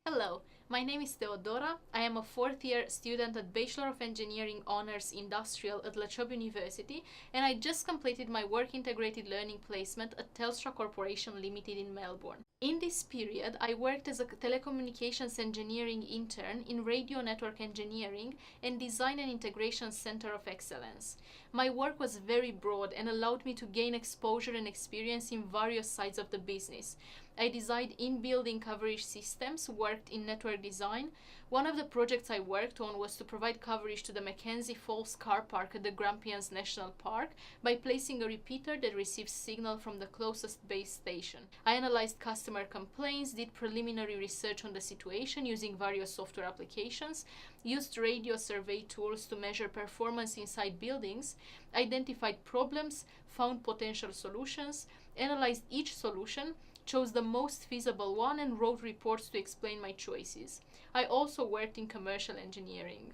Hello, my name is Teodora. I am a fourth-year student at Bachelor of Engineering Honours Industrial at Trobe University, and I just completed my work integrated learning placement at Telstra Corporation Ltd in Melbourne. In this period, I worked as a telecommunications engineering intern in radio network engineering and design and integration center of excellence. My work was very broad and allowed me to gain exposure and experience in various sides of the business. I designed in-building coverage systems, worked in network design. One of the projects I worked on was to provide coverage to the Mackenzie Falls car park at the Grampians National Park by placing a repeater that receives signal from the closest base station. I analyzed customer complaints, did preliminary research on the situation using various software applications, used radio survey tools to measure performance inside buildings, identified problems, found potential solutions, analyzed each solution, chose the most feasible one, and wrote reports to explain my choices. I also worked in commercial engineering.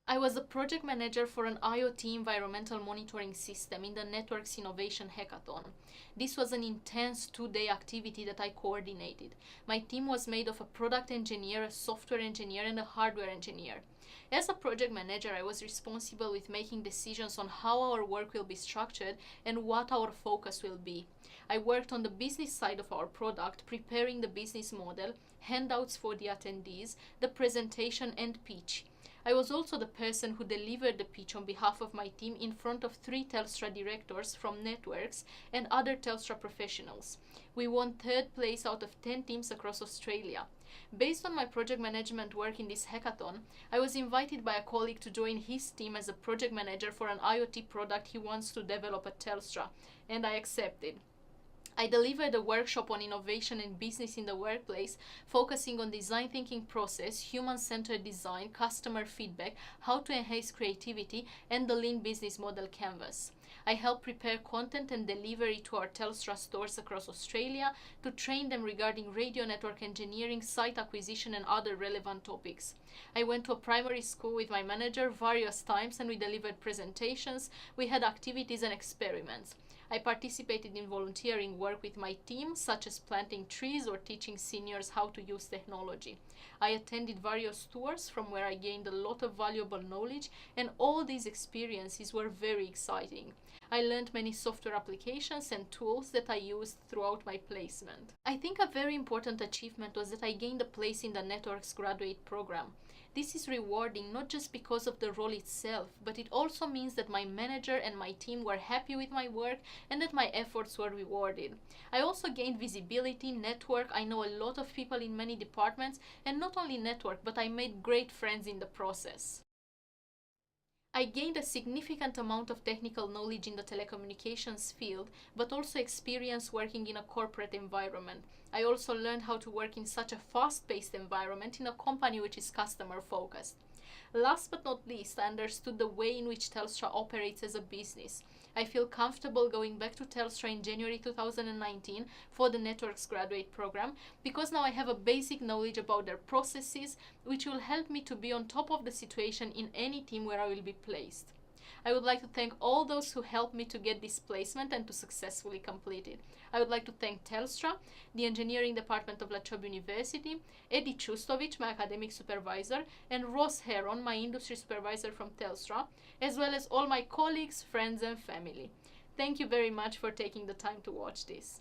I was a project manager for an IoT environmental monitoring system in the Networks Innovation Hackathon. This was an intense 2-day activity that I coordinated. My team was made of a product engineer, a software engineer, and a hardware engineer. As a project manager, I was responsible with making decisions on how our work will be structured and what our focus will be. I worked on the business side of our product, preparing the business model, handouts for the attendees, the presentation and pitch. I was also the person who delivered the pitch on behalf of my team in front of 3 Telstra directors from networks and other Telstra professionals. We won 3rd place out of 10 teams across Australia. Based on my project management work in this hackathon, I was invited by a colleague to join his team as a project manager for an IoT product he wants to develop at Telstra, and I accepted. I delivered a workshop on innovation and business in the workplace, focusing on design thinking process, human-centered design, customer feedback, how to enhance creativity, and the lean business model canvas. I helped prepare content and deliver it to our Telstra stores across Australia to train them regarding radio network engineering, site acquisition, and other relevant topics. I went to a primary school with my manager various times and we delivered presentations, we had activities and experiments. I participated in volunteering work with my team, such as planting trees or teaching seniors how to use technology. I attended various tours from where I gained a lot of valuable knowledge, and all these experiences were very exciting. I learned many software applications and tools that I used throughout my placement. I think a very important achievement was that I gained a place in the Networks graduate program. This is rewarding not just because of the role itself, but it also means that my manager and my team were happy with my work and that my efforts were rewarded. I also gained visibility, network, I know a lot of people in many departments, and not only network, but I made great friends in the process. I gained a significant amount of technical knowledge in the telecommunications field, but also experience working in a corporate environment. I also learned how to work in such a fast-paced environment in a company which is customer-focused. Last but not least, I understood the way in which Telstra operates as a business. I feel comfortable going back to Telstra in January 2019 for the Networks graduate program because now I have a basic knowledge about their processes, which will help me to be on top of the situation in any team where I will be placed. I would like to thank all those who helped me to get this placement and to successfully complete it. I would like to thank Telstra, the engineering department of Trobe University, Edi Chustovic, my academic supervisor, and Ross Heron, my industry supervisor from Telstra, as well as all my colleagues, friends and family. Thank you very much for taking the time to watch this.